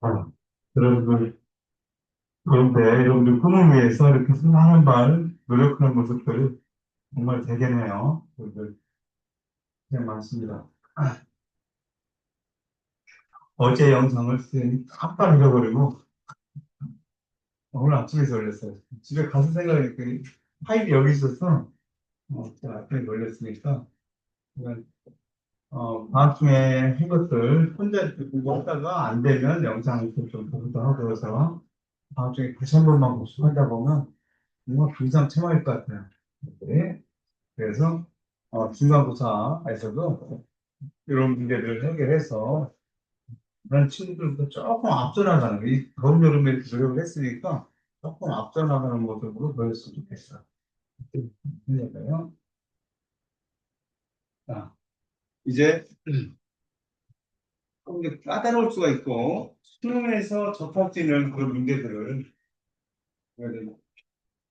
아, 여러분들, 그런데 여러분들 꿈을 위해서 이렇게 수많은 발 노력하는 모습들이 정말 대견해요. 여러분들, 고생 많습니다. 어제 영상을 깜빡 잊어버리고 오늘 아침에 놀랐어요. 집에 가서 생각하니까 파일이 여기 있어서 제가 아침에 놀랐으니까 그냥, 다음 주에 한 것들 혼자 이렇게 공부하다가 안 되면 영상을 좀 보기도 하고 그래서 다음 주에 다시 한 번만 복습하다 보면 정말 금상첨화일 것 같아요. 네. 그래서 중간고사에서도 이런 문제들을 해결해서 그런 친구들보다 조금 앞서 나가는 이 더운 여름에 이렇게 노력을 했으니까 조금 앞서 나가는 모습으로 보였으면 좋겠어. 그러니까요. 자, 이제 좀 이제 까다로울 수가 있고 수능에서 접할 수 있는 그런 문제들을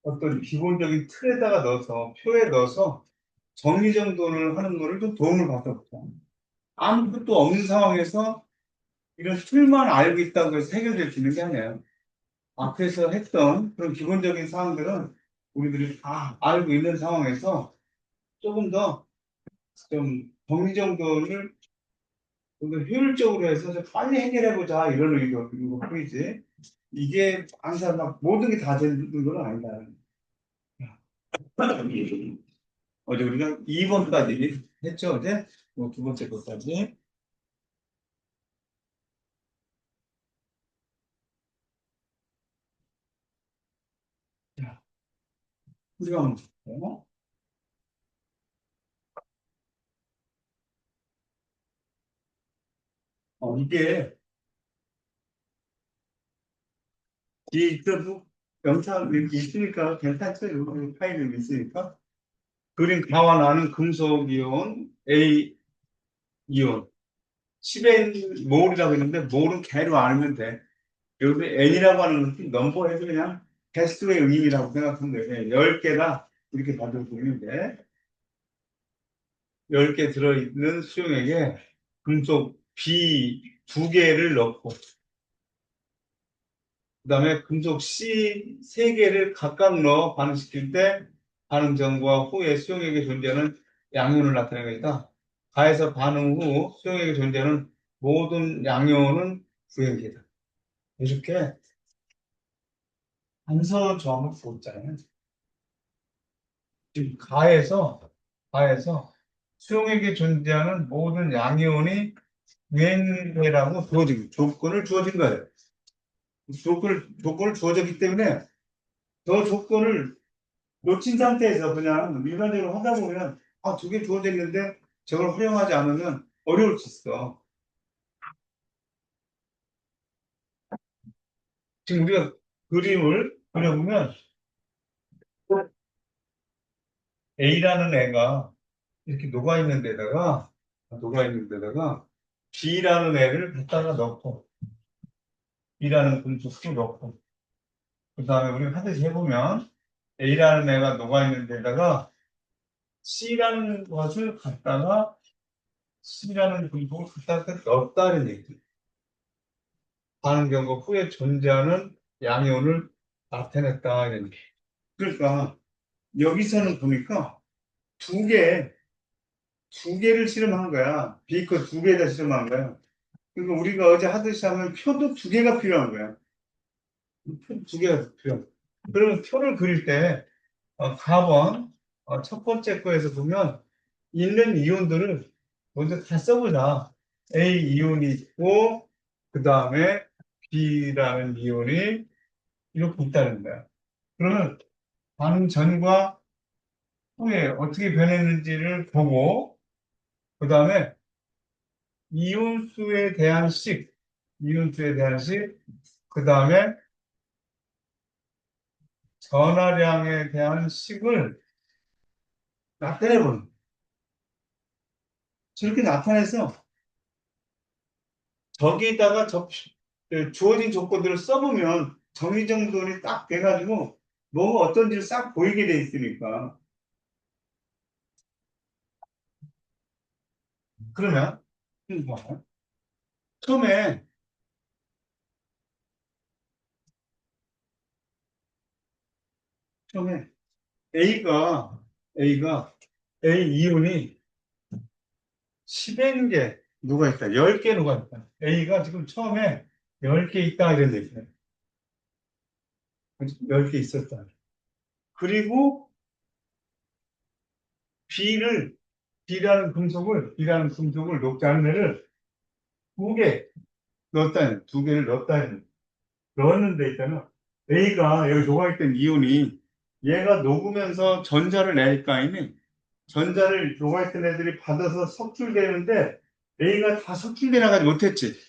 어떤 기본적인 틀에다가 넣어서 표에 넣어서 정리정돈을 하는 거를 좀 도움을 받아보자. 아무것도 없는 상황에서 이런 틀만 알고 있다고 해서 해결될 수 있는 게 아니에요. 앞에서 했던 그런 기본적인 사항들은 우리들이 다 알고 있는 상황에서 조금 더 좀 정리정돈을 좀 더 효율적으로 해서 좀 빨리 해결해보자 이런 의도 이거 뿐이지 이게 항상 막 모든 게 다 되는 건 아니다. 어제 우리가 2번까지 했죠 어제 두 번째 것까지. 자, 우리가 이게 그 영상 이렇게 있으니까 괜찮죠? 여기 파일이 있으니까. 그림 가와 나는 금속 이온 A 이온 10N 몰이라고 했는데 몰은 개로 알면 돼. 여기 N이라고 하는 것은 넘버해서 그냥 개수의 의미라고 생각하면 돼. 10개다 이렇게 받아보면 돼. 10개 들어있는 수용액에 금속 B 2개를 넣고 그 다음에 금속 C 3개를 각각 넣어 반응시킬 때 반응 전과 후에 수용액에 존재하는 양이온을 나타내는 거니까 가해서 반응 후 수용액에 존재하는 모든 양이온은 구형이다. 이렇게 단서 조항을 보잖아요. 지금 가해서 수용액에 존재하는 모든 양이온이 유행이라고 조건을 주어진 거예요. 조건을 주어졌기 때문에 저 조건을 놓친 상태에서 그냥 일반적으로 하다 보면 두 개 주어져 있는데 저걸 활용하지 않으면 어려울 수 있어. 지금 우리가 그림을 그려보면 A라는 애가 이렇게 녹아 있는 데다가 B라는 애를 갖다가 넣고 B라는 분수도 넣고 그 다음에 우리 하듯이 해보면 A라는 애가 녹아 있는 데다가 C라는 것을 갖다가 C라는 분수를 갖다가 넣었다는 얘기. 반응 경과 후에 존재하는 양이온을 나타냈다 이런 얘기. 그러니까 여기서는 보니까 두 개, 두 개를 실험한 거야. 비커 두 개에다 실험한 거야. 그러니까 우리가 어제 하듯이 하면 표도 두 개가 필요한 거야. 표 두 개가 필요한 거야. 그러면 표를 그릴 때 4번 첫 번째 거에서 보면 있는 이온들을 먼저 다 써보자. A 이온이 있고 그 다음에 B라는 이온이 이렇게 있다는 거야. 그러면 반응 전과 후에 어떻게 변했는지를 보고 그 다음에 이온수에 대한 식, 이온수에 대한 식, 그 다음에 전하량에 대한 식을 나타내보는 거야. 저렇게 나타내서 저기다가 주어진 조건들을 써보면 정의정돈이 딱 돼가지고 뭐가 어떤지 싹 보이게 돼 있으니까. 그러면, 뭐, 처음에, 처음에 A가, A가, A 이온이 10개 누가 있다. 10개 누가 있다. A가 지금 처음에 10개 있다. 이런 데 있어요. 10개 있었다. 그리고 B를, B라는 금속을 녹지 않은 애를 2개 넣었다. 2개를 넣었다. 넣었는데 있잖아. A가 여기 녹아있던 이온이 얘가 녹으면서 전자를 낼 거 아니니? 전자를 녹아있던 애들이 받아서 석출되는데 A가 다 석출돼 나가지 못했지.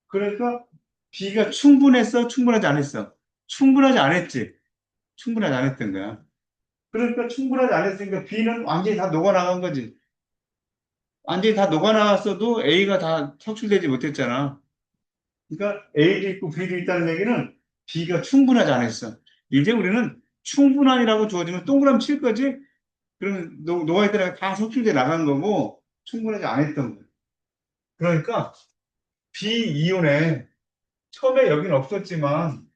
그러니까 B가 충분했어? 충분하지 않았어? 충분하지 않았지. 충분하지 않았던 거야. 그러니까 충분하지 않았으니까 B는 완전히 다 녹아나간 거지. 완전히 다 녹아나갔어도 A가 다 석출되지 못했잖아. 그러니까 A도 있고 B도 있다는 얘기는 B가 충분하지 않았어. 이제 우리는 충분한이라고 주어지면 동그라미 칠 거지? 그러면 녹아있더라 다 석출돼 나간 거고 충분하지 않았던 거야. 그러니까 B 이온에 처음에 여긴 없었지만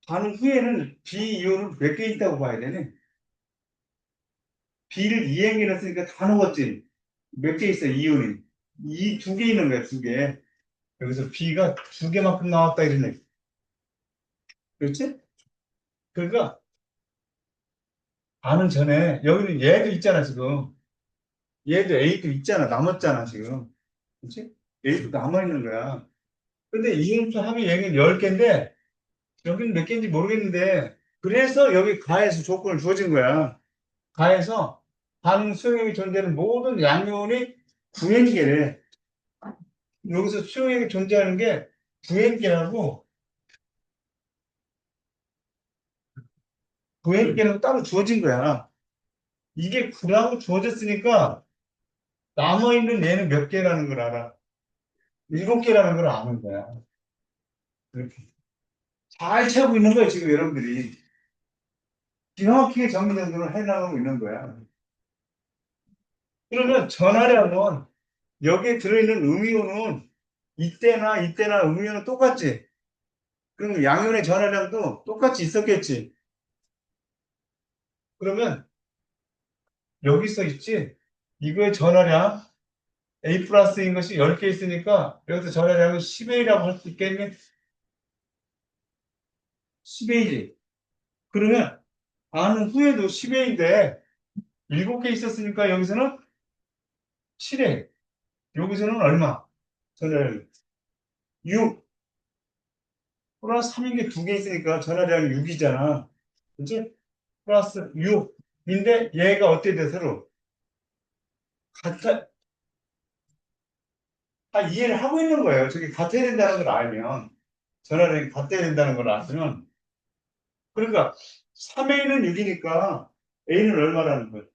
반응 후에는 B 이온은 몇 개 있다고 봐야 되네. B를 2행에 넣었으니까 다 녹았지. 몇 개 있어, 이온이. 이 2개 있는 거야, 2개. 여기서 B가 2개만큼 나왔다 이러네. 그렇지? 그러니까 반응 전에 여기는 얘도 있잖아, 지금. 얘도 A도 있잖아, 남았잖아, 지금. 그렇지? A도 남아있는 거야. 근데 이음수 합의 얘기는 10개인데 여기는 몇 개인지 모르겠는데 그래서 여기 가에서 조건을 주어진 거야. 가에서 반응 수용액이 존재하는 모든 양면이 9N개래. 여기서 수용액이 존재하는 게 9N개라고 9N개라고 따로 주어진 거야. 이게 9라고 주어졌으니까 남아있는 얘는 몇 개라는 걸 알아. 7개라는 걸 아는 거야. 그렇게. 잘 채우고 있는 거야, 지금 여러분들이. 정확하게 정리정돈을 해나가고 있는 거야. 그러면 전하량은 여기에 들어있는 음이온은 이때나 음이온은 똑같지. 그럼 양이온의 전하량도 똑같이 있었겠지. 그러면 여기서 있지. 이거의 전하량 A 플러스인 것이 10개 있으니까 여기서 전하량은 10A라고 할 수 있겠니? 10A지. 그러면 반응 후에도 10A인데 7개 있었으니까 여기서는 7A. 여기서는 얼마? 전하량 6. 플러스 3인 게 2개 있으니까 전하량이 6이잖아. 그치? 플러스 6인데 얘가 어떻게 돼 서로? 같아, 이해를 하고 있는 거예요. 저게 같아야 된다는 걸 알면. 전화량이 같아야 된다는 걸 알면. 그러니까 3A는 6이니까 A는 얼마라는 거예요?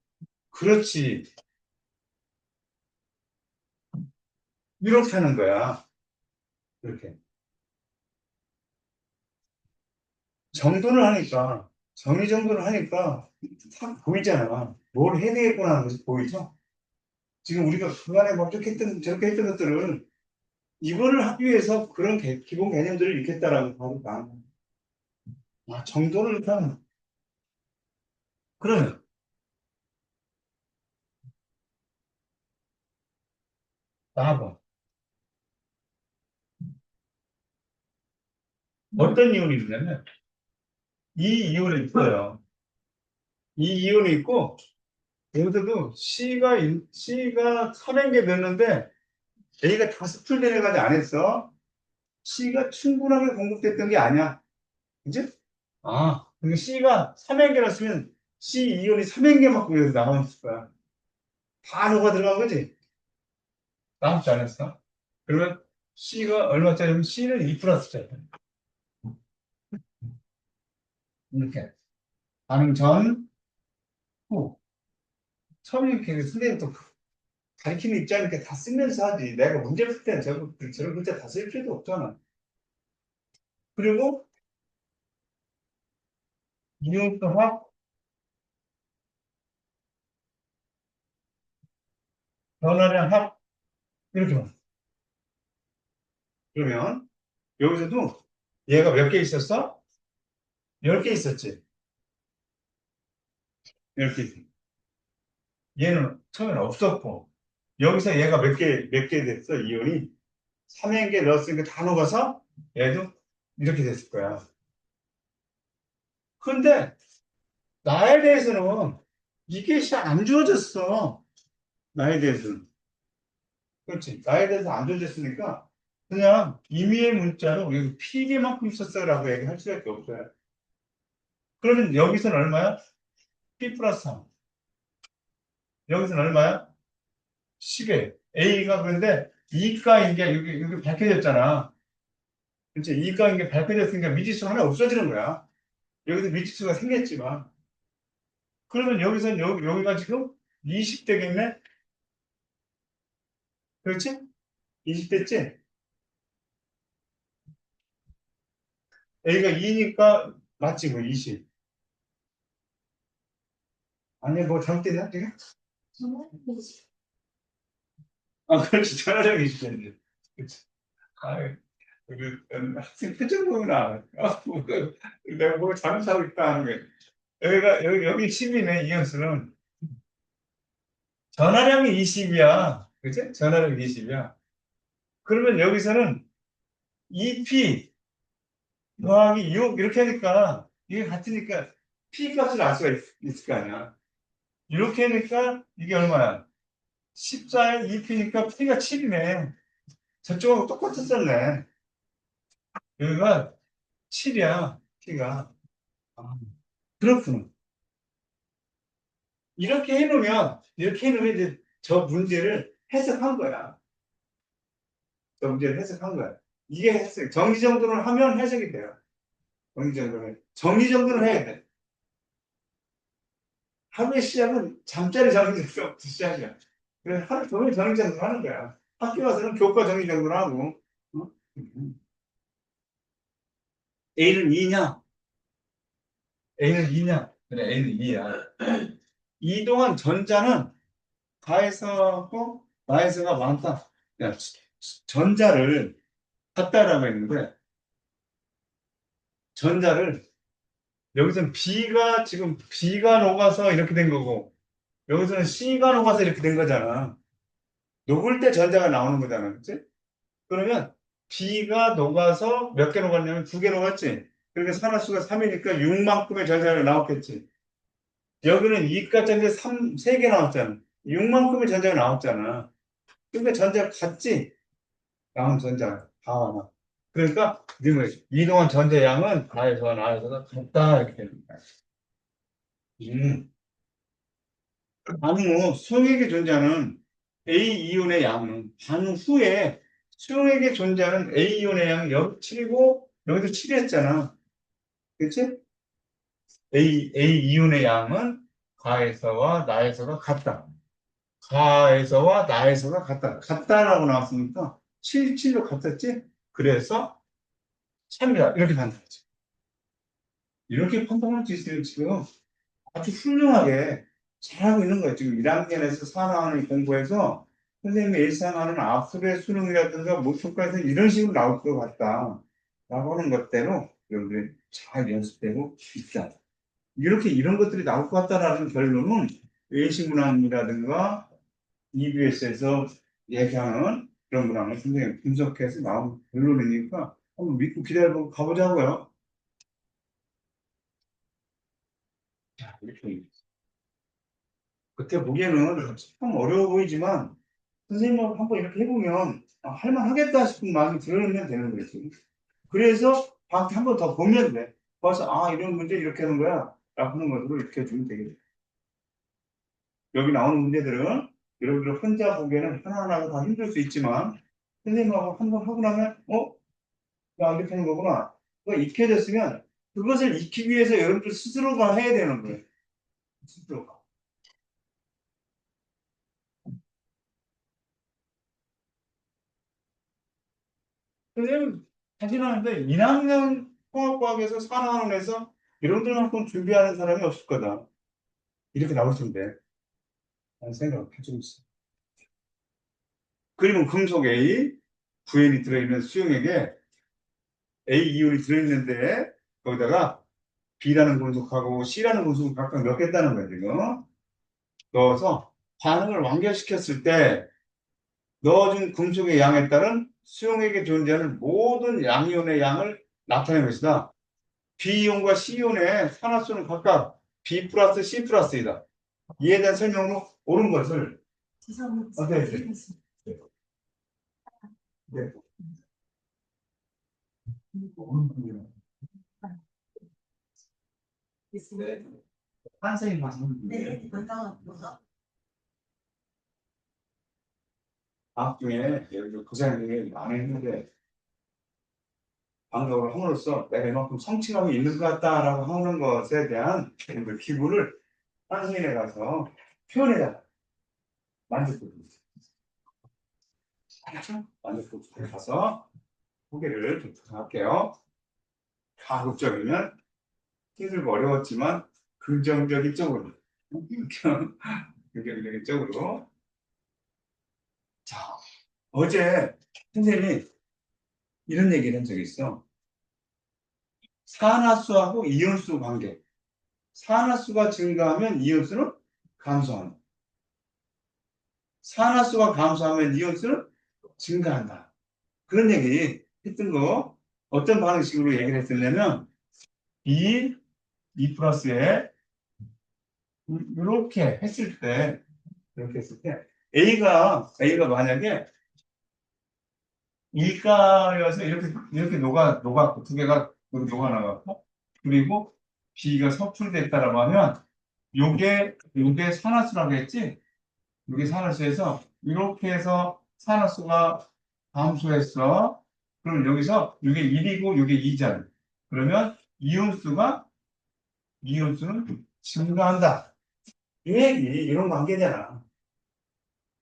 그렇지. 이렇게 하는 거야. 이렇게. 정돈을 하니까, 정리정돈을 하니까 딱 보이잖아. 뭘 해야 되겠구나 하는 것이 보이죠? 지금 우리가 그간에 막 이렇게 했던, 저렇게 했던 것들을 이거를 하기 위해서 그런 기본 개념들을 익혔다라고 바로 나. 아, 정돈을 일단, 그러면, 나와봐. 어떤 이론이 있냐면, 이 이론이 있어요. 이 이론이 있고, 여기서도 C가 300개 넣었는데, A가 다섯 줄 내려가지 않았어. C가 충분하게 공급됐던 게 아니야. 그지? 아, 그러니까 C가 300개 넣었으면 C 이온이 300개만큼 여기서 남았을 거야. 다 녹아 들어간 거지? 남지 않았어. 그러면 C가 얼마짜리면 C는 2 플러스짜리. 이렇게. 반응 전, 후. 처음에 이렇게 선생님 또 가르치는 입장이니까 다 쓰면서 하지. 내가 문제 풀 때는 저런 글자 다 쓸 필요도 없잖아. 그리고 이온수합 변화량 합 이렇게 봐. 그러면 여기서도 얘가 몇 개 있었어? 10개 있었지. 10개. 얘는 처음에는 없었고 여기서 얘가 몇 개 됐어? 이온이 3개 넣었으니까 다 녹아서 얘도 이렇게 됐을 거야. 근데 나에 대해서는 이게 안 주어졌어. 나에 대해서는. 그렇지. 나에 대해서 안 주어졌으니까 그냥 임의의 문자로 여기 P개만큼 있었어라고 얘기할 수밖에 없어요. 그러면 여기서는 얼마야? P 플러스 3. 여기서는 얼마야? 10에. A가 그런데 E가인 게 여기 밝혀졌잖아. 그렇지. E가인 게 밝혀졌으니까 미지수 하나 없어지는 거야. 여기서 미지수가 생겼지만. 그러면 여기서 여기가 지금 20 되겠네? 그렇지? 20 됐지? A가 2니까 맞지, 뭐, 20. 아니, 뭐, 잘못됐나? 되게? 아, 그렇지. 전화력이 20됐네. 그렇지. 아, 학생 표정 보구나. 내가 뭐 잘못하고 있다 하는 거야. 여기 10이네, 이현수는. 전화량이 20이야. 그치? 전화량이 20이야. 그러면 여기서는 2P 더하기 6 이렇게 하니까 이게 같으니까 P 값을 알 수가 있을 거 아니야. 이렇게 하니까 이게 얼마야? 14에 2P니까 P가 7이네. 저쪽하고 똑같았었네. 여기가 7이야, P가. 아, 그렇구나. 이렇게 해놓으면 이제 저 문제를 해석한 거야. 저 문제를 해석한 거야. 이게 해석, 정리정돈을 하면 해석이 돼요. 정리정돈을. 정리정돈을 해야 돼. 하루의 시작은 잠자리 정리정돈부터 시작이야. 그래서 하루 종일 정리정돈 하는 거야. 학교 와서는 교과 정리정돈 하고, 어? A는 2냐? A는 2냐? 그래, A는 2야. 이동안 전자는 가에서하고 나에서가 많다. 야, 전자를 같다라고 했는데, 전자를 여기서는 B가 녹아서 이렇게 된 거고, 여기서는 C가 녹아서 이렇게 된 거잖아. 녹을 때 전자가 나오는 거잖아. 그치? 그러면 B가 녹아서 몇 개 녹았냐면 2개 녹았지? 그러니까 산화수가 3이니까 6만큼의 전자가 나왔겠지. 여기는 이가짜리 3개 나왔잖아. 6만큼의 전자가 나왔잖아. 그러니까 전자가 같지? 나온 전자 다 하나. 그러니까 이동한 전자량은 가에서 나에서가 같다 이렇게 되는 거야. 음. 반응 후 수용액의 존재하는 A이온의 양은 반응 후에 수용액의 존재하는 A이온의 양이 여기 7이고 여기도 7이었잖아. 그치? A이온의 양은 가에서와 나에서가 같다. 가에서와 나에서가 같다. 같다라고 나왔으니까 7, 7로 같았지? 그래서 3이다. 이렇게 판단하지. 이렇게 판단할 수 있으면 지금 아주 훌륭하게 잘하고 있는 거예요. 지금 1학년에서 4학년 공부해서 선생님이 예상하는 앞술의 수능이라든가 모의고사에서 이런 식으로 나올 것 같다. 라고 하는 것대로 여러분들이 잘 연습되고 있다. 이렇게 이런 것들이 나올 것 같다라는 결론은 외식문항이라든가 EBS에서 얘기하는 그런 문항을 선생님이 분석해서 나온 결론이니까 한번 믿고 기다려보고 가보자고요. 자, 이렇게. 그때 보기에는 참 어려워 보이지만 선생님하고 한번 이렇게 해보면 할만하겠다 싶은 마음이 들으면 되는 거지. 그래서 밖에 한번 더 보면 돼. 봐서 이런 문제 이렇게 하는 거야 라고 하는 것으로 이렇게 해주면 되겠다. 여기 나오는 문제들은 여러분들 혼자 보기에는 하나하나가 다 힘들 수 있지만 선생님하고 한번 하고 나면 야 이렇게 하는 거구나. 그거 익혀졌으면 그것을 익히기 위해서 여러분들 스스로가 해야 되는 거예요. 스스로가. 선생님 사실 하는데 1학년 통합과학에서 4학년에서 이런들만큼 준비하는 사람이 없을 거다. 이렇게 나올 텐데. 라는 생각을 가지고 있어. 그리고 금속 A, 구연이 들어있는 수용액에 A 이온이 들어있는데, 거기다가 B라는 금속하고 C라는 금속을 각각 넣겠다는 거야, 지금. 넣어서 반응을 완결시켰을 때, 넣어준 금속의 양에 따른 수용액에 존재하는 모든 양이온의 양을 나타낸 것이다. B이온과 C이온의 산화수는 각각 B 플러스 C 플러스이다. 이에 대한 설명으로 옳은 것을 어떻게 해주세요? 네. 네. 한생이 맞는 네, 학 중에 고생이 많이 했는데 방법을 함으로써 내가 이만큼 성취감이 있는 것 같다라고 하는 것에 대한 그 기분을 한생에 가서 표현해라. 만족도를. 만족도를 가서 소개를 좀 부탁할게요. 가급적이면 힘들고 어려웠지만 긍정적인 쪽으로. 긍정적인 쪽으로. 자, 어제 선생님이 이런 얘기를 한 적이 있어. 산화수하고 이온수 관계. 산화수가 증가하면 이온수는 감소한다. 산화수가 감소하면 이온수는 증가한다. 그런 얘기 했던 거 어떤 방식으로 얘기를 했었냐면 E 플러스에 이렇게 했을 때 이렇게 했을 때 A가 만약에 일가여서 이렇게 녹았고 두 개가 녹아나갔고 그리고 B가 섭출됐다라고 하면 요게 산화수라고 했지? 요게 산화수에서 이렇게 해서 산화수가 감소했어. 그럼 여기서 요게 1이고 요게 2잖아. 그러면 이온수는 증가한다. 이 얘기 이런 관계잖아.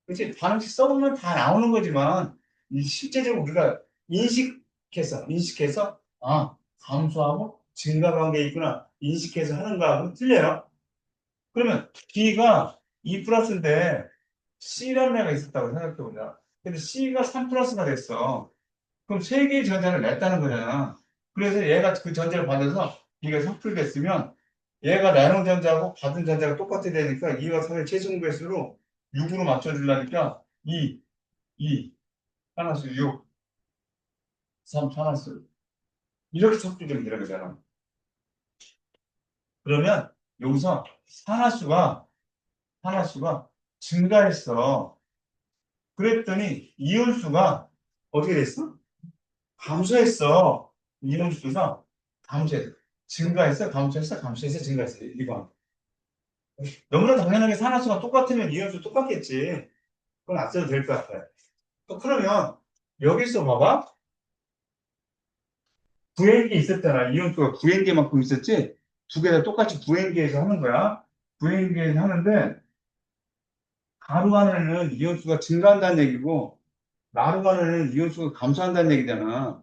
그치? 반응식 써보면 다 나오는 거지만, 실제적으로 우리가 인식해서, 아, 감소하고 증가 관계에 있구나. 인식해서 하는 거하고는 틀려요. 그러면 B가 2 플러스인데 C라는 애가 있었다고 생각해보자. 근데 C가 3 플러스가 됐어. 그럼 세 개의 전자를 냈다는 거잖아. 그래서 얘가 그 전자를 받아서 B가 섭출됐으면 얘가 나눈 전자하고 받은 전자가 똑같아야 되니까 2와 3의 최종배수로 6으로 맞춰주려니까 2 하나씩 6, 3 하나씩 이렇게 섭취되면 되는 거잖아. 그러면 여기서 산화수가 증가했어. 그랬더니 이온수가 어떻게 됐어? 감소했어. 이온수가 감소했어. 증가했어, 감소했어, 증가했어. 이거. 너무나 당연하게 산화수가 똑같으면 이온수 똑같겠지. 그건 안 써도 될 것 같아요. 그러면 여기서 봐봐. 구행기 있었잖아. 이온수가 구행기만큼 있었지? 두 개 다 똑같이 구행기에서 하는 거야. 구행기에서 하는데, 가루 안에는 이온수가 증가한다는 얘기고, 나루 안에는 이온수가 감소한다는 얘기잖아.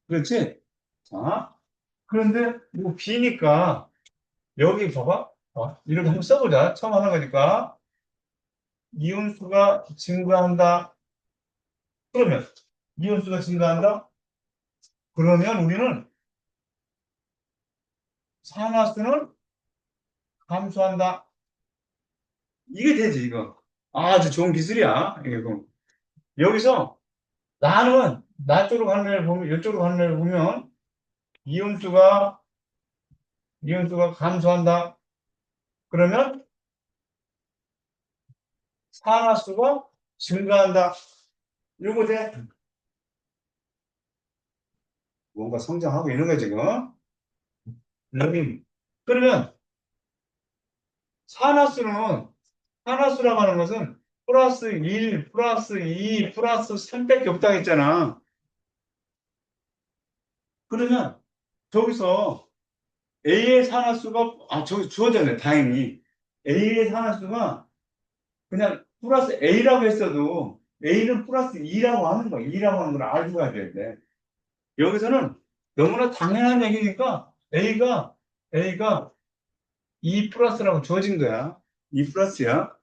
그렇지? 자, 그런데 이거 B니까, 여기 봐봐. 이렇게 한번 써보자. 처음 하는 거니까. 이온수가 증가한다. 그러면, 이온수가 증가한다? 그러면 우리는 산화수는 감소한다. 이게 되지, 이거. 아주 좋은 기술이야. 이거. 여기서 나 쪽으로 가는 애를 보면, 이쪽으로 가는 애를 보면, 이온수가, 이온수가 감소한다. 그러면 산화수가 증가한다. 이거 돼. 뭔가 성장하고 있는 거야, 지금. 여기. 그러면 산화수는, 산화수라고 하는 것은 플러스 1, 플러스 2, 플러스 3밖에 없다고 했잖아. 그러면 저기서 A의 산화수가, 저기 주어졌네, 다행히. A의 산화수가 그냥 플러스 A라고 했어도 A는 플러스 2라고 하는 거야. 2라고 하는 걸 알고 가야 되는데. 여기서는 너무나 당연한 얘기니까 A가 A가 2 플러스라고 주어진 거야. 2 플러스야.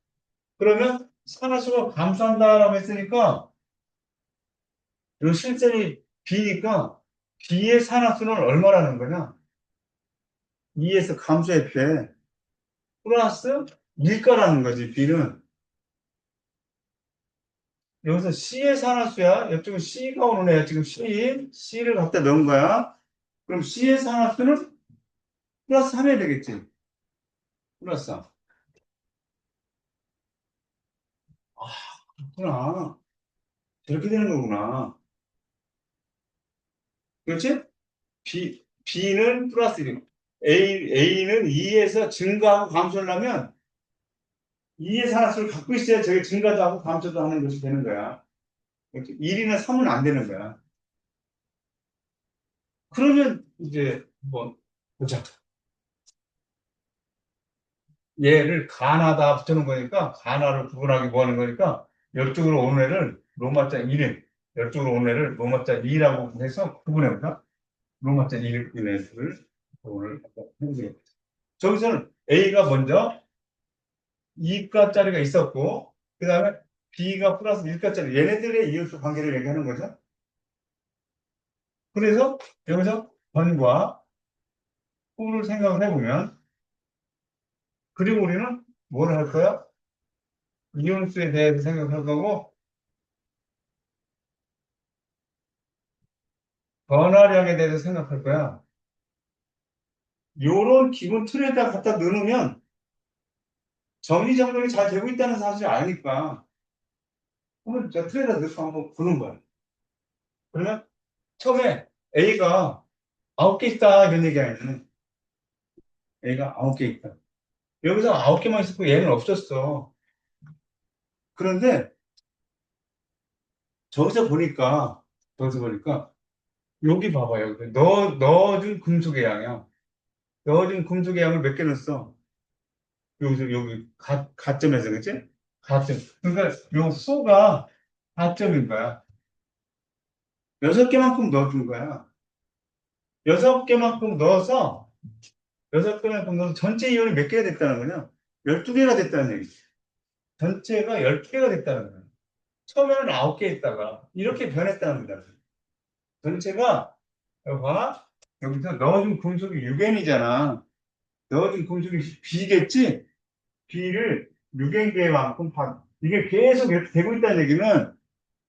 그러면 산화수가 감소한다라고 했으니까 요 실전이 B니까 B의 산화수는 얼마라는 거냐? 2에서 감소했대. 플러스 1가라는 거지, B는. 여기서 C의 산화수야. 이쪽은 C가 오는 애야. 지금 C를 갖다 넣은 거야. 그럼 C의 산화수는 플러스 3해야 되겠지. 플러스 3. 아, 그렇구나. 저렇게 되는 거구나. 그렇지? B는 플러스 1. A는 2에서 증가하고 감소를 하면 2의 산화수를 갖고 있어야 저게 증가도 하고 감소도 하는 것이 되는 거야. 1이나 3은 안 되는 거야. 그러면 이제 뭐 보자. 얘를 가나다 붙여놓은 거니까 가나를 구분하기 뭐 하는 거니까 이쪽으로 오는 애를 로마자 1인 이쪽으로 오는 애를 로마자 2라고 해서 구분해보자. 로마자 1을 오늘 해보세요. 저기서는 A가 먼저 2가짜리가 있었고 그 다음에 B가 플러스 1가짜리 얘네들의 이율수 관계를 얘기하는 거죠. 그래서 여기서 번과 후를 생각을 해보면 그리고 우리는 뭘 할 거야? 이온수에 대해서 생각할 거고 변화량에 대해서 생각할 거야. 요런 기본 틀에다 갖다 넣으면 정리정돈이 잘 되고 있다는 사실을 아니까 한번 저 틀에다 넣고 한번 보는 거야. 그러면 처음에 A가 9개 있다 이런 얘기 아니야. A가 9개 있다. 여기서 9개만 있었고 얘는 없었어. 그런데 저기서 보니까 여기 봐봐 여기 넣어준 금속의 양이야. 넣어준 금속의 양을 몇 개 넣었어? 여기서 여기 가점에서 그치? 가점. 그러니까 요 수가 가점인 거야. 6개만큼 넣어준 거야. 6개만큼 넣어서 6개만큼 넣어서 전체 이온이 몇 개가 됐다는 거냐? 12개가 됐다는 얘기지. 전체가 10개가 됐다는 거야. 처음에는 9개 있다가 이렇게 변했다는 거다. 전체가 봐. 여기서 넣어준 금속이 6N이잖아. 넣어준 금속이 B겠지? B를 6N개만큼 이게 계속 이렇게 되고 있다는 얘기는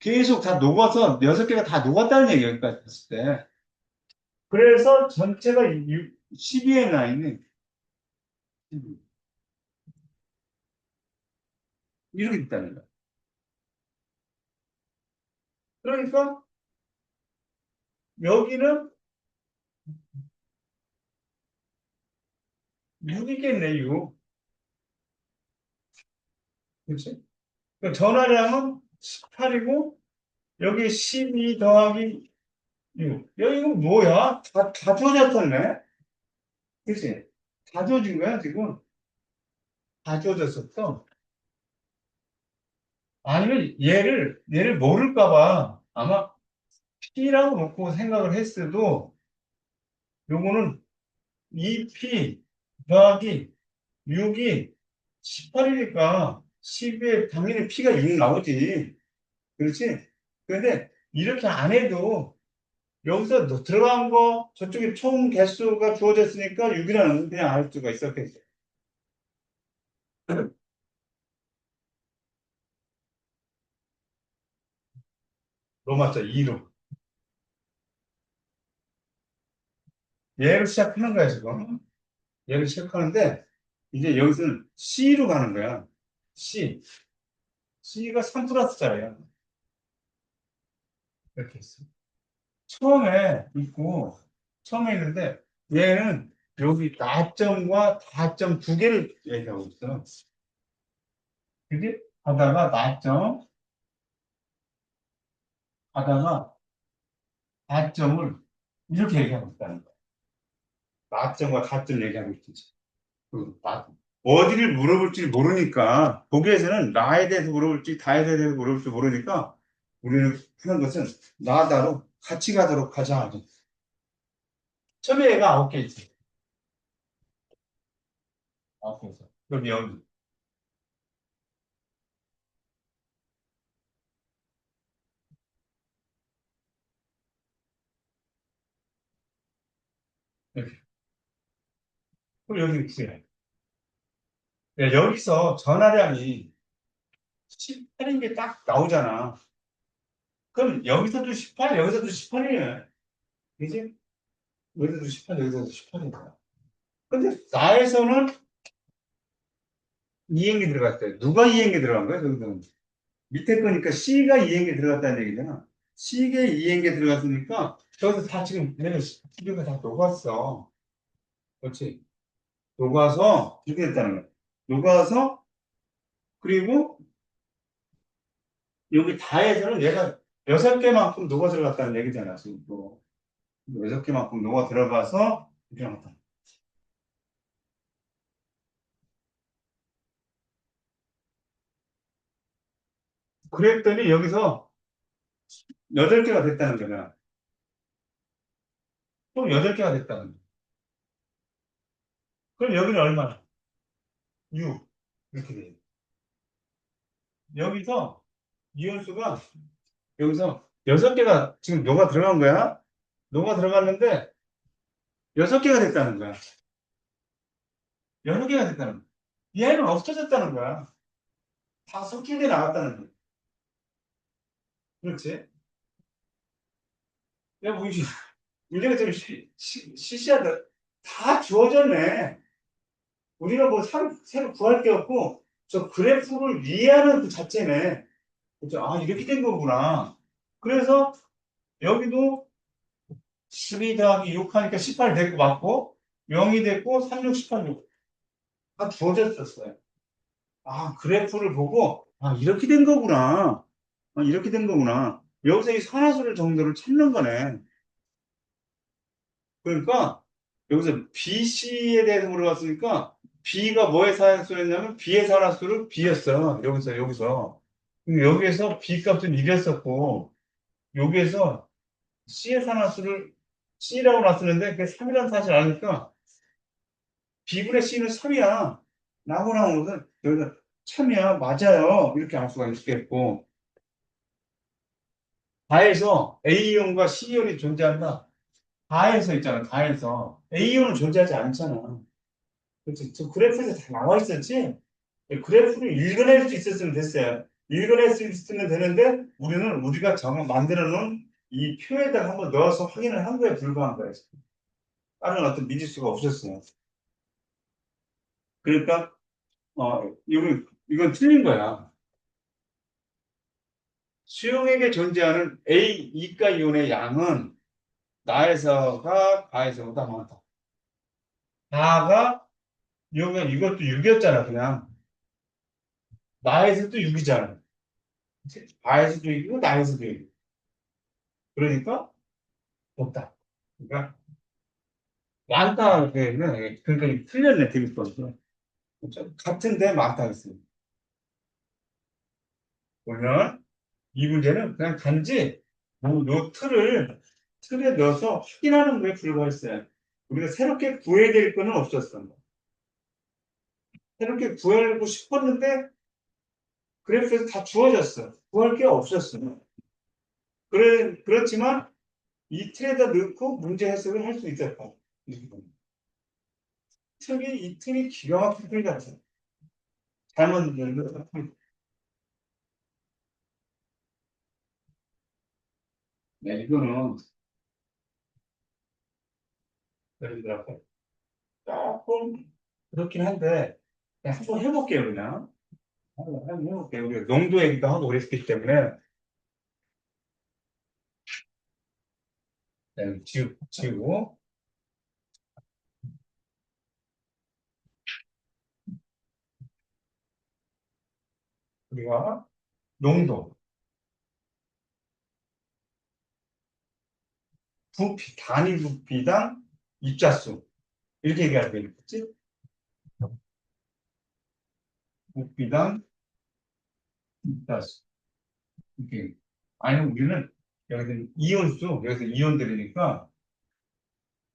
계속 다 녹아서 6개가 다 녹았다는 얘기야, 여기까지 봤을 때. 그래서 전체가 12에 나 있는, 이렇게 있다는 거야. 그러니까 여기는 6이겠네, 6. 그렇지? 그러니까 전화량은 18이고, 여기 12 더하기 6. 여기 이거 뭐야? 다 주어졌었네? 그치? 다 주어진 거야, 지금? 다 주어졌었어. 아니면 얘를 모를까봐 아마 P라고 놓고 생각을 했어도 요거는 2P 더하기 6이 18이니까 10에 당연히 P가 6 나오지. 그렇지? 근데 이렇게 안 해도 여기서 들어간 거 저쪽에 총 개수가 주어졌으니까 6이라는 그냥 알 수가 있었겠지. 로마자 2로. 얘를 시작하는 거야, 지금. 얘를 시작하는데 이제 여기서는 C로 가는 거야. C. C가 3 플러스 자야. 이렇게 있어. 처음에 있고, 처음에 있는데, 얘는 여기 나점과 다점 두 개를 얘기하고 있어. 그지? 하다가 다점을 이렇게 얘기하고 있다는 거야. 나점과 다점 얘기하고 있지. 그, 어디를 물어볼지 모르니까, 보기에서는 나에 대해서 물어볼지, 다에 대해서 물어볼지 모르니까, 우리는 하는 것은 나다로 같이 가도록 하자. 처음에 얘가 9개 있지. 앞에서. 그럼 여기. 이렇게. 그럼 여기 9야. 여기서 전화량이 18인 게 딱 나오잖아. 그럼 여기서도 18, 여기서도 18이에요. 그지? 여기서도 18, 여기서도 18이니까. 근데 나에서는 이행기 들어갔대. 누가 이행기 들어간 거야? 여기서는. 밑에 거니까 C가 이행기 들어갔다는 얘기잖아. C가 이행기 들어갔으니까 저기서 다 지금 내가 기계가 다 녹았어. 그렇지? 녹아서 이렇게 됐다는 거야. 녹아서 그리고 여기 다에서는 얘가 6개만큼 녹아 들어갔다는 얘기잖아. 지금 또 6개만큼 녹아 들어가서 이렇게 나왔다. 그랬더니 여기서 8개가 됐다는 거잖아. 또 8개가 됐다는 거야. 그럼 여기는 얼마나? 6. 이렇게 돼. 여기서 이온수가 여기서 6개가 지금 녹아 들어간 거야. 녹아 들어갔는데 6개가 됐다는 거야. 6개가 됐다는 거야. 얘는 없어졌다는 거야. 다 섞이게 나갔다는 거야. 그렇지? 내가 보기 문제가 좀 시시하다. 다 주어졌네. 우리가 뭐 새로 구할 게 없고, 저 그래프를 이해하는 그 자체네. 그죠? 아, 이렇게 된 거구나. 그래서 여기도 12 더하기 6 하니까 18 됐고 맞고, 0이 됐고, 3, 6, 18, 6. 다 주어졌었어요. 아, 그래프를 보고, 아, 이렇게 된 거구나. 아, 이렇게 된 거구나. 여기서 이 산화수를 정도를 찾는 거네. 그러니까 여기서 BC에 대해서 물어봤으니까 B가 뭐의 산화수였냐면 B의 산화수를 B였어. 여기서. 여기에서 B 값은 1이었었고 여기에서 C의 산화수를 C라고 놨었는데 그게 3이라는 사실 아니까 B분의 C는 3이야. 라고 나온 것은 여기서 참이야. 맞아요. 이렇게 알 수가 있겠고 다에서 A이온과 C이온이 존재한다. 다에서 있잖아. 다에서 A이온은 존재하지 않잖아. 그렇지. 저 그래프에서 다 나와 있었지? 그래프를 읽어낼 수 있었으면 됐어요. 읽어낼 수 있으면 되는데, 우리가 정말 만들어 놓은 이 표에다가 한번 넣어서 확인을 한 거에 불과한 거예요. 다른 어떤 미지수가 없었어요. 그러니까, 이건 틀린 거야. 수용액에 존재하는 A, 이가 이온의 양은 나에서가 가에서보다 많다. 나가, 이것도 6이었잖아, 그냥. 나에서도 6이잖아. 바에서도 6이고, 나에서도 6. 그러니까, 없다. 그러니까 많다 그러면 그러니까 틀렸네 드립법도 같은데 많다 했어요. 보면 이 문제는 그냥 단지 요 틀에 넣어서 확인하는 거에 불과했어요. 우리가 새롭게 구해야 될 거는 없었어. 새롭게 구하고 싶었는데 그래프에서 다 주어졌어. 구할 게 없었어. 그렇지만 이 틀에다 넣고 문제 해석을 할 수 있었다. 이 틀이 기가 막힌 틀 같아. 잘못 넣는 네, 이거는 예를 들어 조금 그렇긴 한데 그냥 한번 해볼게요 그냥 한번 해볼게요. 우리가 농도 얘기도 하고 그랬기 때문에 네, 지우고 우리가 농도 단위 부피당 입자수 이렇게 얘기하면 되겠지? 부피당 입자수 이렇게 아니면 우리는 여기서 여기서 이온들이니까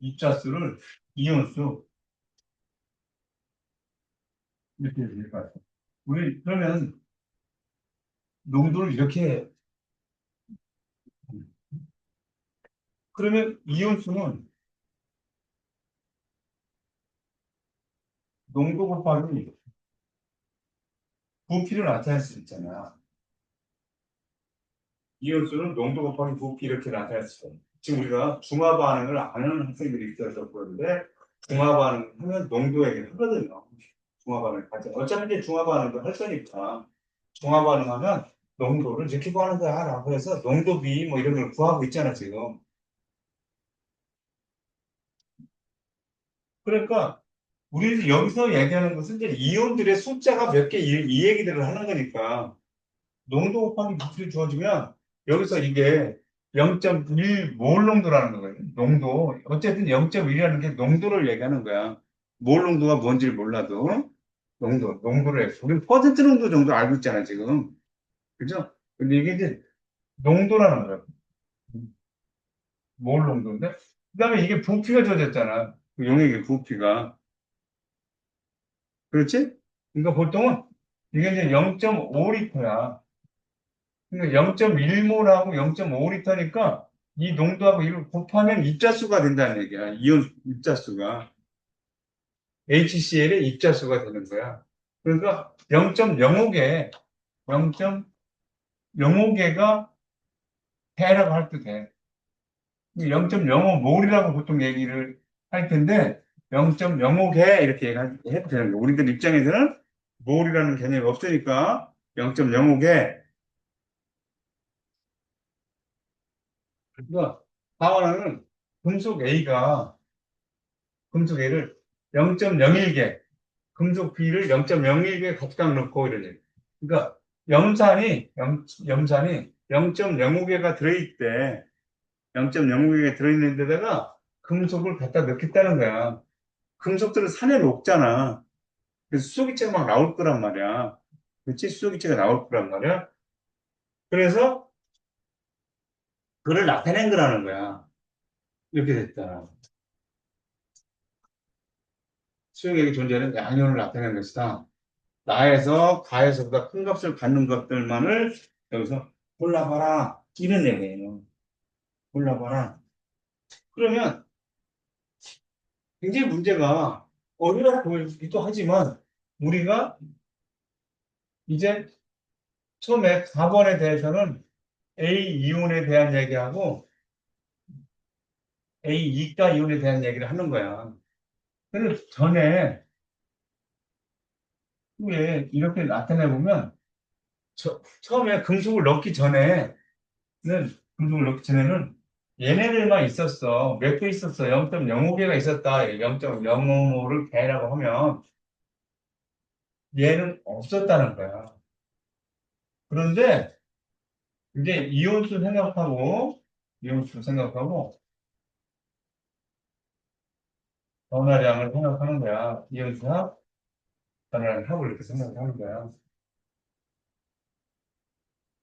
입자수를 이온수 이렇게 될 것 같아요. 우리 그러면 농도를 이렇게 그러면 이온수는 농도 곱하기 부피를 나타낼 수 있잖아. 이온수는 농도 곱하기 부피 이렇게 나타낼 수 있어. 지금 우리가 중화 반응을 아는 학생들이 있어서 그런데 중화 반응 하면 농도 얘기를 하거든요. 중화 반응 하죠. 어차피 이제 중화 반응도 할 거니까 중화 반응하면 농도를 이렇게 구하는 거야. 라고 해서 농도비 뭐 이런 걸 구하고 있잖아, 지금. 그러니까 우리 여기서 얘기하는 것은 이제 이온들의 숫자가 몇 개 이 얘기들을 하는 거니까 농도 곱하기 부피를 주어지면 여기서 이게 0.1 몰 농도라는 거예요. 농도. 어쨌든 0.1이라는 게 농도를 얘기하는 거야. 몰 농도가 뭔지를 몰라도 농도를 해. 우리 퍼센트 농도 정도 알고 있잖아, 지금. 그죠? 근데 이게 이제 농도라는 거야. 몰 농도인데. 그다음에 이게 부피가 주어졌잖아. 그 용액의 부피가. 그렇지? 그러니까 보통은 이게 이제 0.5리터야. 그러니까 0.1몰하고 0.5리터니까 이 농도하고 이걸 곱하면 입자수가 된다는 얘기야. 이온 입자수가. HCl의 입자수가 되는 거야. 그러니까 0.05개, 0.05개가 해라고 할 때 돼. 0.05몰이라고 보통 얘기를 할 텐데 0.05개 이렇게 해도 되는 거야. 우리들 입장에서는 몰이라는 개념이 없으니까 0.05개. 그러니까 다원하는 금속 A를 0.01개, 금속 B를 0.01개 각각 넣고 이러지. 그러니까 염산이 0.05개가 들어있대. 0.05개가 들어있는 데다가 금속을 갖다 넣겠다는 거야. 금속들은 산에 녹잖아. 그래서 수소기체가 막 나올 거란 말이야. 그치? 수소기체가 나올 거란 말이야. 그래서 그걸 나타낸 거라는 거야. 이렇게 됐잖아. 수용액의 존재는 양면을 나타내는 것이다. 나에서 가에서보다 큰 값을 갖는 것들만을 여기서 골라봐라. 이런 얘기예요. 골라봐라. 그러면 굉장히 문제가 어려워 보이기도 하지만 우리가 이제 처음에 4번에 대해서는 A 이온에 대한 얘기하고 A 이가 이온에 대한 얘기를 하는 거야. 그래서 전에 후에 이렇게 나타내 보면 처음에 금속을 넣기 전에는 금속을 넣기 전에는 얘네들만 있었어. 몇 개 있었어? 0.05개가 있었다. 0.005를 개라고 하면 얘는 없었다는 거야. 그런데 이제 이온수 생각하고 전화량을 생각하는 거야. 이온수와 전화량을 이렇게 생각하는 거야.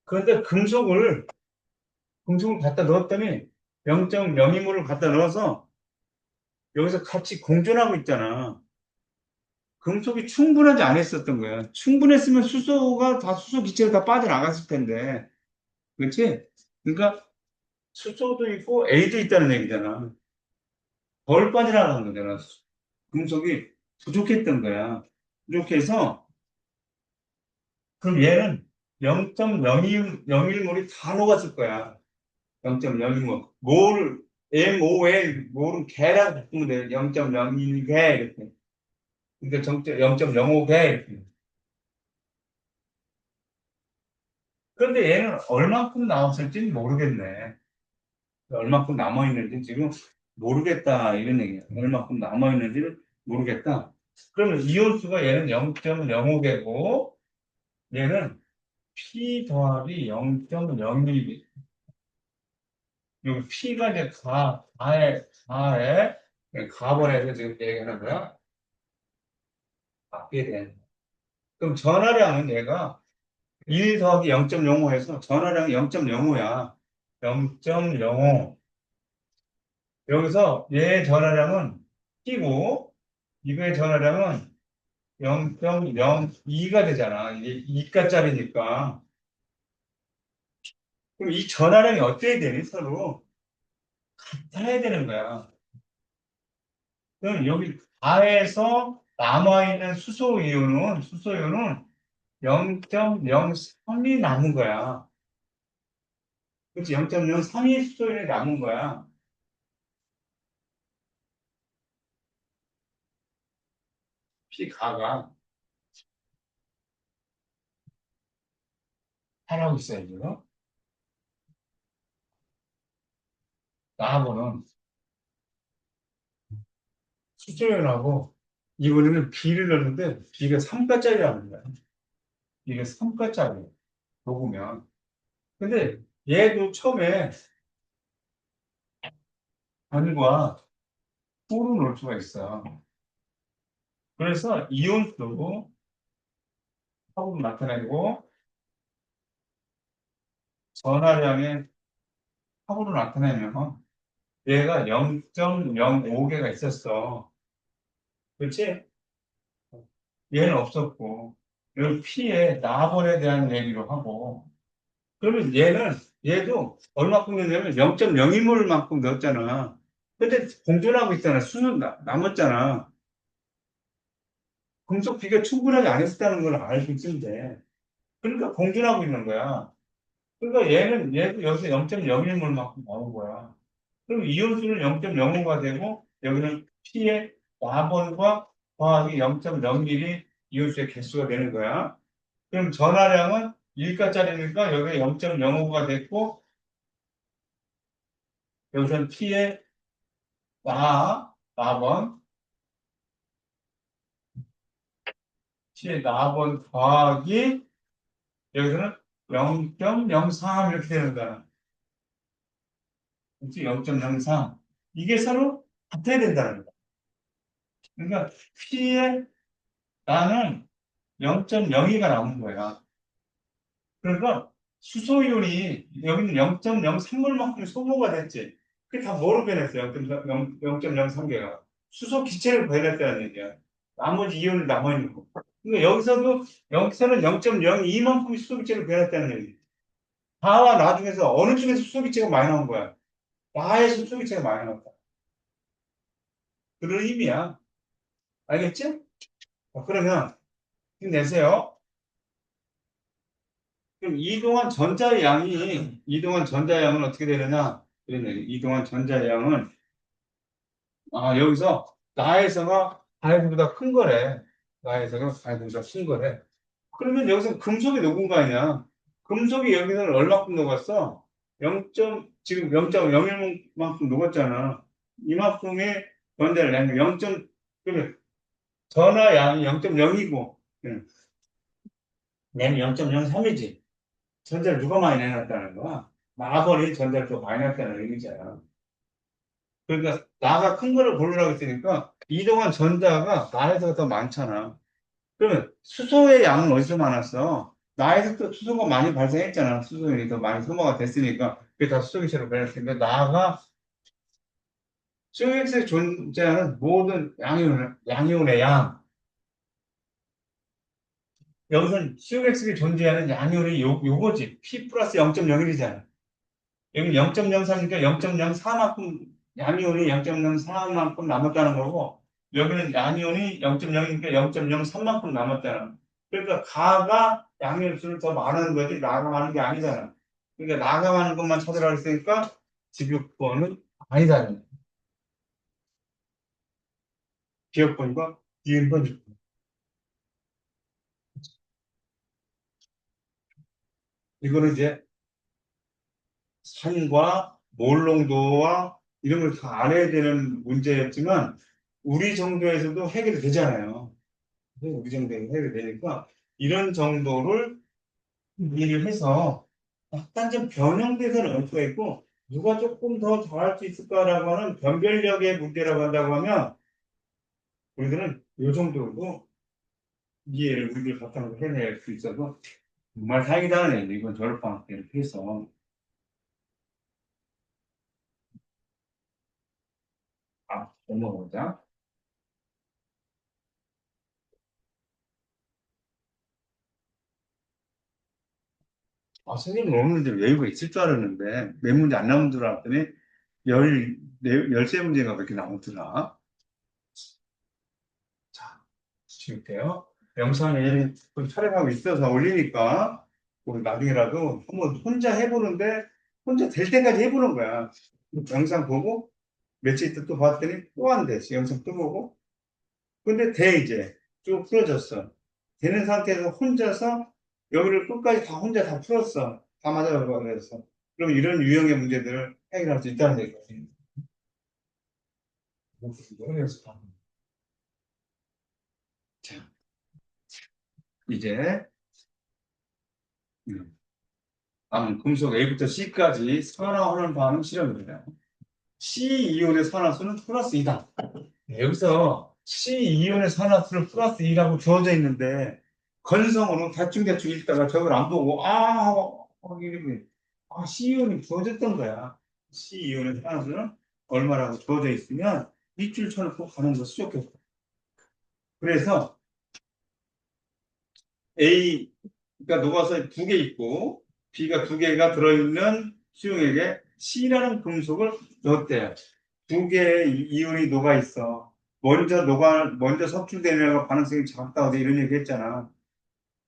그런데 금속을 갖다 넣었더니 0.02몰을 갖다 넣어서 여기서 같이 공존하고 있잖아. 금속이 충분하지 않았었던 거야. 충분했으면 수소가 다 수소 기체가 다 빠져나갔을 텐데. 그렇지? 그러니까 수소도 있고 A도 있다는 얘기잖아. 덜 빠져나간 거잖아. 금속이 부족했던 거야. 부족해서 그럼 얘는 0.01몰이 다 녹았을 거야. 0.01몰. 몰은 개라고 바꾸면 돼. 0.01개 이렇게. 그러니까 0.05개 이렇게. 그런데 얘는 얼만큼 나왔을지는 모르겠네. 얼마큼 남아있는지 지금 모르겠다 이런 얘기야. 얼마큼 남아있는지를 모르겠다. 그러면 이온수가 얘는 0.05개고 얘는 P 더하기 0.01. 여기 P가 이제 가에 가번에서 지금 얘기하는 거야. 맞게 된. 그럼 전하량은 얘가 1 더하기 0.05 해서 전하량이 0.05야. 0.05. 여기서 얘의 전하량은 P고 이거의 전하량은 0.02가 되잖아. 이게 2가짜리니까. 그럼 이 전화량이 어떻게 되니? 서로 같아야 되는 거야. 그럼 여기 가에서 남아있는 수소이온은 0.03이 남은 거야. 그렇지? 0.03이 수소이온이 남은 거야. P가가 하라고 있어야죠. 나하고는 수소연하고 이번에는 B를 넣는데 B가 3가짜리라는 거야. 이게 3가짜리 녹으면. 근데 얘도 처음에 단과 호로 넣을 수가 있어. 그래서 이온수도 합으로 나타내고 전하량의 합으로 나타내면 얘가 0.05개가 있었어. 그렇지? 얘는 없었고 여기 P의 나번에 대한 얘기로 하고 그러면 얘도 얼마큼 넣냐면 0.02몰만큼 넣었잖아. 근데 공존하고 있잖아. 수는 남았잖아. 금속 비가 충분하게 안 했었다는 걸 알고 있는데. 그러니까 공존하고 있는 거야. 그러니까 얘도 여기서 0.01몰만큼 나온 거야. 그럼 이온수는 0.05가 되고, 여기는 P의 나번과 더하기 0.01이 이온수의 개수가 되는 거야. 그럼 전하량은 1가짜리니까 여기 0.05가 됐고, 여기서는 P의 나번, P의 나번 더하기, 여기서는 0.03 이렇게 되는 거야. 그치? 0.03. 이게 서로 같아야 된다는 거야. 그러니까 P의 나는 0.02가 남은 거야. 그러니까 수소이온이 여기는 0.03몰만큼 소모가 됐지. 그게 다 뭐로 변했어요? 0.03개가. 수소 기체를 변했다는 얘기야. 나머지 이온이 남아있는 거. 그러니까 여기서는 0.02만큼이 수소 기체를 변했다는 얘기. 다와 나 중에서 어느 쪽에서 수소 기체가 많이 나온 거야? 나에서 수소 기체가 많이 나왔다. 그런 의미야. 알겠지? 그러면 힘내세요. 그럼 이동한 전자의 양은 어떻게 되느냐? 그러네. 이동한 전자의 양은, 여기서 나에서가 가해보다 큰 거래. 나에서가 가해보다 큰 거래. 그러면 여기서 금속이 녹은 거 아니야? 금속이 여기서는 얼마큼 녹았어? 지금 0.01만큼 녹았잖아. 이만큼의 전자를 양 0. 그러면 전하 양이 0.0이고, 얘는 0.03이지. 전자를 누가 많이 내놨다는 거야? 마번이 전자를 더 많이 냈다는 얘기잖아. 그러니까 나가 큰 거를 고르라고 했으니까 이동한 전자가 나에서 더 많잖아. 그러면 수소의 양은 어디서 많았어? 나에서 또 수소가 많이 발생했잖아. 수소연이 더 많이 소모가 됐으니까 그게 다 수소기체로 변했으니까 나가 수소엑스에 존재하는 모든 양이온의 양. 여기서는 COX에 존재하는 양이온이 요거지. P 플러스 0.01이잖아. 여기 0.03이니까 0.04만큼 양이온이 0.04만큼 남았다는 거고 여기는 양이온이 0.0이니까 0.03만큼 남았다는 그러니까 가가 양이온 수를 더 많은 거지 나가 많은 게 아니잖아. 그러니까 나가 많은 것만 찾으라 했으니까 직역번은 아니다는 거야. 기역번과 니은번 이거는 이제 산과 몰농도와 이런 걸 다 알아야 되는 문제였지만 우리 정도에서도 해결이 되잖아요. 우리 정도에 해결이 되니까 이런 정도를 이해를 해서 약간 좀 변형돼서는 올 수가 있고 누가 조금 더 잘할 수 있을까라고 하는 변별력의 문제라고 한다고 하면 우리들은 이 정도로 이해를 우리들 바탕으로 해낼 수 있어서 정말 다행이다는 얘기 이번 졸업방학 때 이렇게 해서 넘어가자. 아, 선생님 오늘 좀 여유가 있을 줄 알았는데, 몇 문제 안 남은 줄 알았더니, 13문제가 그렇게 남았더라. 자, 지울게요. 영상을 좀 촬영하고 있어서 올리니까, 우리 나중에라도 한번 혼자 해보는데, 혼자 될 때까지 해보는 거야. 영상 보고, 며칠 있다 또 봤더니 또 안 돼. 영상 또 보고. 근데 돼, 이제. 쭉 풀어졌어. 되는 상태에서 혼자서 여기를 끝까지 다 혼자 다 풀었어. 다 맞아가고 그래서. 그럼 이런 유형의 문제들을 해결할 수 있다는 얘기거든요. 그래서 자, 이제 금속 A부터 C까지 산화하는 반응 실험입니다. C 이온의 산화수는 플러스 2다. 여기서 C2온의 산화수를 플러스 2라고 주어져 있는데 건성으로 대충대충 읽다가 저걸 안 보고 이렇게 C2온이 주어졌던 거야. C2온의 산화수는 얼마라고 주어져 있으면 밑줄 쳐놓고 가는 거 수족했어. 그래서 A, 그러니까 녹아서 두 개 있고 B가 두 개가 들어있는 수용액에 C라는 금속을 넣었대요. 두 개의 이온이 녹아 있어. 먼저 섭출되는 애가 반응성이 작다. 어디 이런 얘기 했잖아.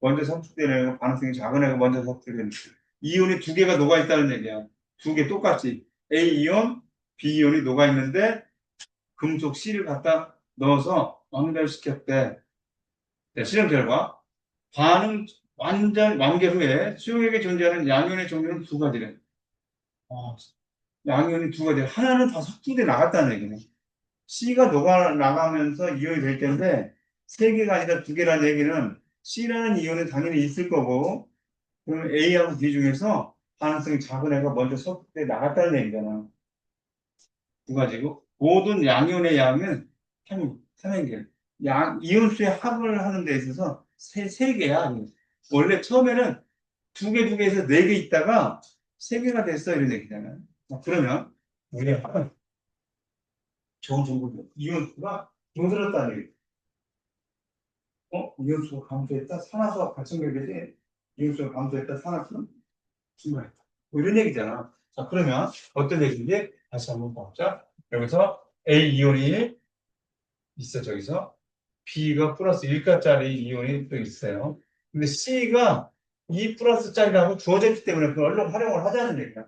먼저 섭출되는 애가 반응성이 작은 애가 먼저 섭출되는. 이온이 두 개가 녹아 있다는 얘기야. 두 개 똑같이. A 이온, B 이온이 녹아 있는데 금속 C를 갖다 넣어서 완결시켰대. 네, 실험 결과. 반응 완전 완결 후에 수용액에 존재하는 양이온의 종류는 두 가지래. 아, 양이온이 두 가지. 하나는 다 섭출돼 나갔다는 얘기네. C가 녹아 나가면서 이온이 될 텐데 세 개가 아니라 두 개라는 얘기는 C라는 이온은 당연히 있을 거고 그러면 A하고 B 중에서 반응성이 작은 애가 먼저 섭出돼 나갔다는 얘기잖아. 두 가지고 모든 양이온의 양은 삼행계. 양 이온수의 합을 하는 데 있어서 세 개야. 원래 처음에는 두 개에서 네 개 있다가 세 개가 됐어 이런 얘기잖아. 그러면 우리 좋은 정보 이온수가 줄어들었다는 얘기. 이온수가 감소했다? 산화수가 발생되게 이온수가 감소했다? 산화수는 증가했다. 뭐 이런 얘기잖아. 자, 그러면 어떤 얘기인지 다시 한번 보자. 여기서 A 이온이 있어, 저기서. B가 플러스 1가짜리 이온이 또 있어요. 근데 C가 2 플러스짜리라고 주어졌기 때문에 그걸 얼른 활용을 하자는 얘기야.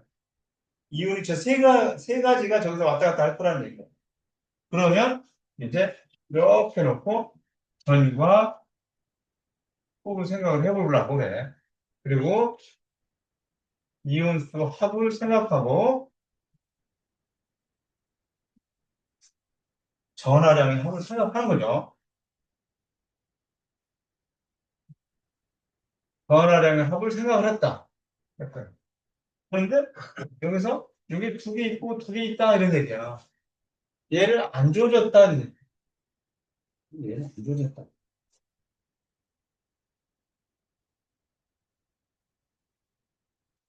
이온이 세 가지가 저기서 왔다 갔다 할 거라는 얘기야. 그러면 이제 이렇게 놓고 전과 호를 생각을 해보려고 그래. 그리고 이온수 합을 생각하고 전하량의 합을 생각하는 거죠. 전하량의 합을 생각을 했다. 약간. 그런데 여기서 여기 두 개 있고 두 개 있다 이런 얘기야. 얘를 안 줘줬다는 얘를 안 줘줬다.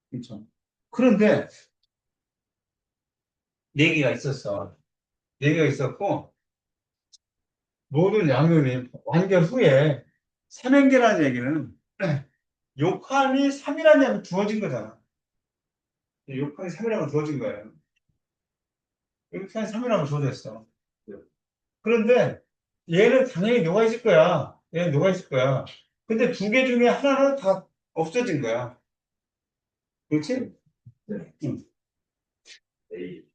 그렇죠. 그런데 네 개가 있었어. 네 개가 있었고 모든 양면이 완결 후에 삼행계라는 얘기는 욕한이 3이라는 양이 주어진 거잖아. 욕한이 3이라고 주어진 거예요. 욕한이 3이라고 주어졌어. 그런데 얘는 당연히 녹아 있을 거야. 얘는 녹아 있을 거야. 근데 두 개 중에 하나는 다 없어진 거야. 그렇지? 네. 응. A.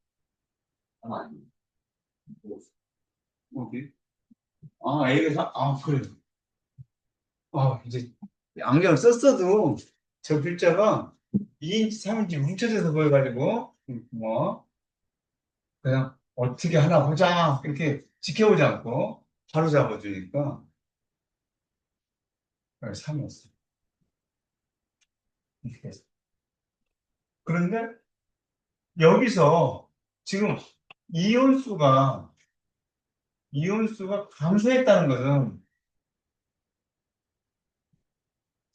아, 어디? A가 그래. 이제 안경을 썼어도 저 글자가 2인치, 3인치 뭉쳐져서 보여가지고, 그냥 어떻게 하나 보자. 이렇게 지켜보지 않고 바로 잡아주니까 3이었어. 이렇게 했어. 그런데 여기서 지금 이온수가, 이온수가 감소했다는 것은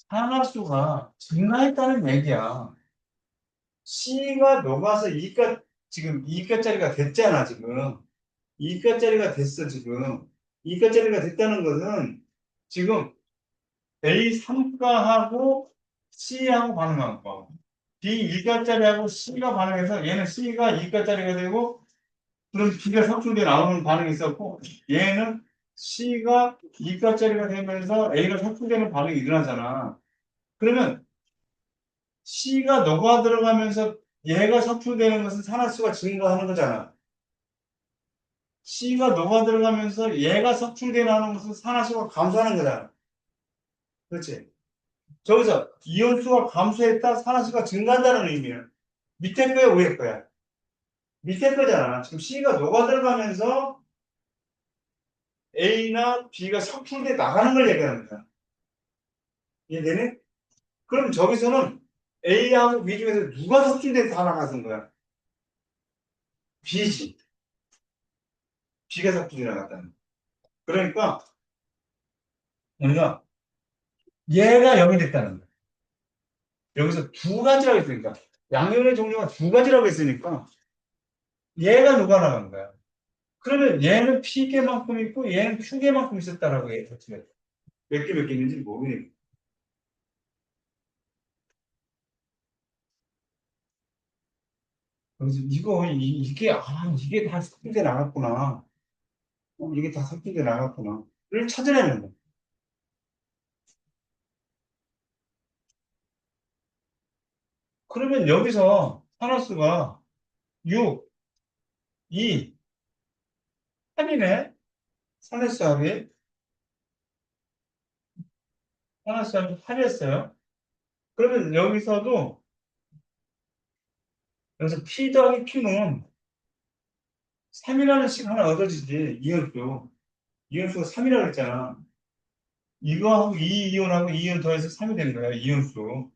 산화수가 증가했다는 얘기야. C가 녹아서 지금 2가짜리가 됐잖아, 지금. 2가짜리가 됐어, 지금. 2가짜리가 됐다는 것은 지금 A3가하고 C하고 반응한 거. B 일가짜리하고 C가 반응해서 얘는 C가 일가짜리가 되고 그럼 B가 석출돼 나오는 반응이 있었고 얘는 C가 이가짜리가 되면서 A가 석출되는 반응이 일어나잖아. 그러면 C가 녹아 들어가면서 얘가 석출되는 것은 산화수가 증가하는 거잖아. C가 녹아 들어가면서 얘가 석출되는 것은 산화수가 감소하는 거잖아. 그렇지? 저기서 이온수가 감소했다, 산화수가 증가한다는 의미야. 밑에 거야, 위에 거야? 밑에 거잖아. 지금 C가 녹아 들어가면서 A나 B가 석출돼 나가는 걸 얘기하는 거야. 이해되니? 그럼 저기서는 A하고 B 중에서 누가 석출돼서 다 나가는 거야? B지. B가 석출돼 나갔다는 거야. 그러니까 우리가 얘가 0이 됐다는 거야. 여기서 두 가지라고 했으니까 양면의 종류가 두 가지라고 했으니까 얘가 누가 나간 거야. 그러면 얘는 P개만큼 있고 얘는 Q개만큼 있었다라고 얘기했지. 몇 개 있는지 모르니까. 그래서 이게 다 섞여 나갔구나. 이게 다 섞여 나갔구나. 를 찾아내는 거야. 그러면 여기서 산화수가 6, 2, 3이네. 산화수 합이. 산화수 합이 8이었어요. 그러면 여기서 P 더하기 Q는 3이라는 식 하나 얻어지지. 이온수. 이온수가 3이라고 했잖아. 이거하고 이 이온하고 이 이온 더해서 3이 되는 거야. 이온수.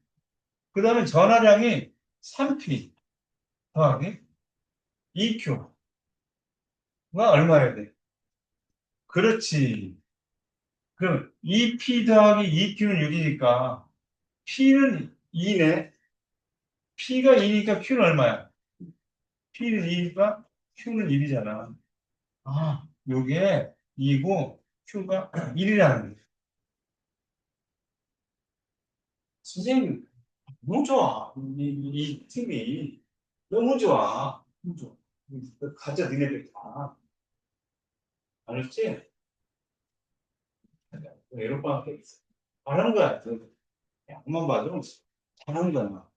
그 다음에 전하량이 3P 더하기 2Q가 얼마여야 돼? 그렇지. 그럼 2P 더하기 2Q는 6이니까 P는 2네. P가 2니까 Q는 얼마야? P는 2니까 Q는 1이잖아. 아, 요게 2고 Q가 1이라는 거야. 선생님, 너무 좋아. 이 팀이 너무 좋아. 너무 좋아. 가자, 니네들 다. 알았지? 에로빠한테 있어. 잘하는 거야. 양만 봐도 잘하는 거야.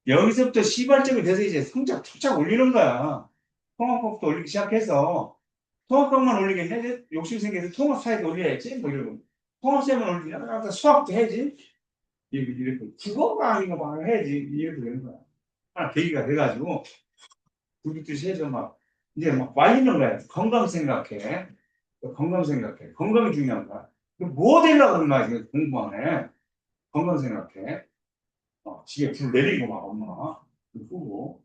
여기서부터 시발점이 돼서 이제 성적 착착 올리는 거야. 통합법도 올리기 시작해서 통합법만 올리긴 해. 욕심 생겨서 통합 사이드 올려야지. 뭐 이러고. 통합세만 올리면 아까 수학도 해야지. 이렇게 국어가 아닌 거막 해야지. 이렇게 되는 거야. 하나 계기가 돼가지고 우리 뜻이 해서 막 이제 막 말리는 거야. 건강 생각해. 건강 생각해. 건강이 중요한 거야. 뭐 되려고 그런 거야, 지금 공부하네. 건강 생각해. 집에 불 내리고 막 엄마. 그러고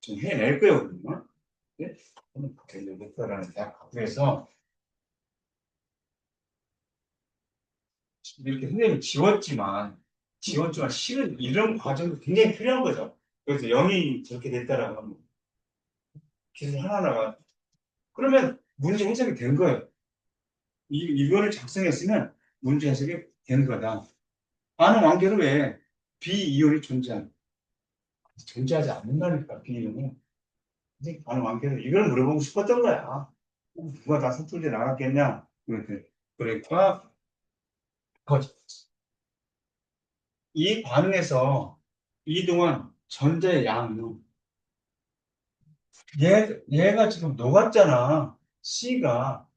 좀 해낼 거예요, 그러면. 네? 저는 굉장히 목표라는 대학 학교에서 이렇게 선생님이 지웠지만 실은 이런 과정도 굉장히 필요한 거죠. 그래서 0이 저렇게 됐다라고 하면 기술 하나하나가 그러면 문제 해석이 된 거예요. 이거를 작성했으면 문제 해석이 된 거다. 반응 완결은 왜 비이온이 존재하지 않는다니까 비이온은. 이제 반응 완결은 이걸 물어보고 싶었던 거야. 누가 다 속출제 나갔겠냐? 이렇게. 그러니까 거짓. 이 반응에서 이동한 전자의 양은 얘가 지금 녹았잖아. C가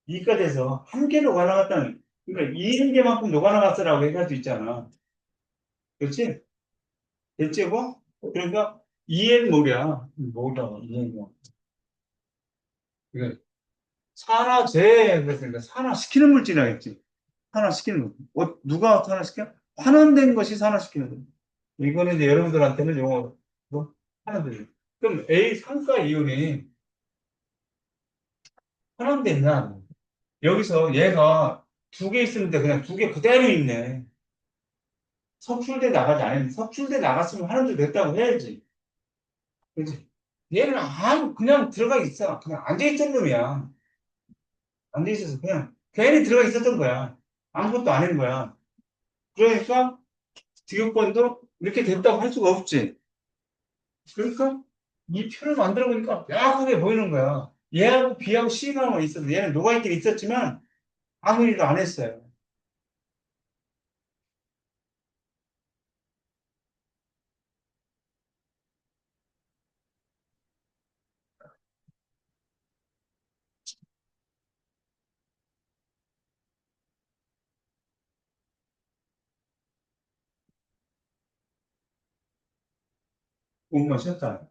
E가 돼서 한 개 녹아나갔다는 그러니까 이 개만큼 녹아나갔어라고 얘기할 수 있잖아. 그렇지? 됐지 뭐? 그러니까 EN 뭐야? EN 뭐? 이거 산화제 그랬으니까 산화시키는 물질이라 했지. 산화시키는 물질. 누가 산화시켜? 환원된 것이 산화시키는 거야. 이거는 이제 여러분들한테는 용어 뭐 환원되죠. 그럼 A 상가 이온이 환원됐냐? 여기서 얘가 두 개 있었는데 그냥 두 개 그대로 있네. 석출돼 나가지 않았는데 석출돼 나갔으면 환원도 됐다고 해야지. 그지? 얘는 아무 그냥 들어가 있어. 그냥 앉아 있던 놈이야. 앉아 있어서 그냥 괜히 들어가 있었던 거야. 아무것도 안 한 거야. 그러니까 디귿권도 이렇게 됐다고 할 수가 없지. 그러니까 이 표를 만들어 보니까 명확하게 보이는 거야. 얘하고 B하고 C만 있어도 얘는 녹아있긴 있었지만 아무 일도 안 했어요. 공부만 쉬었다.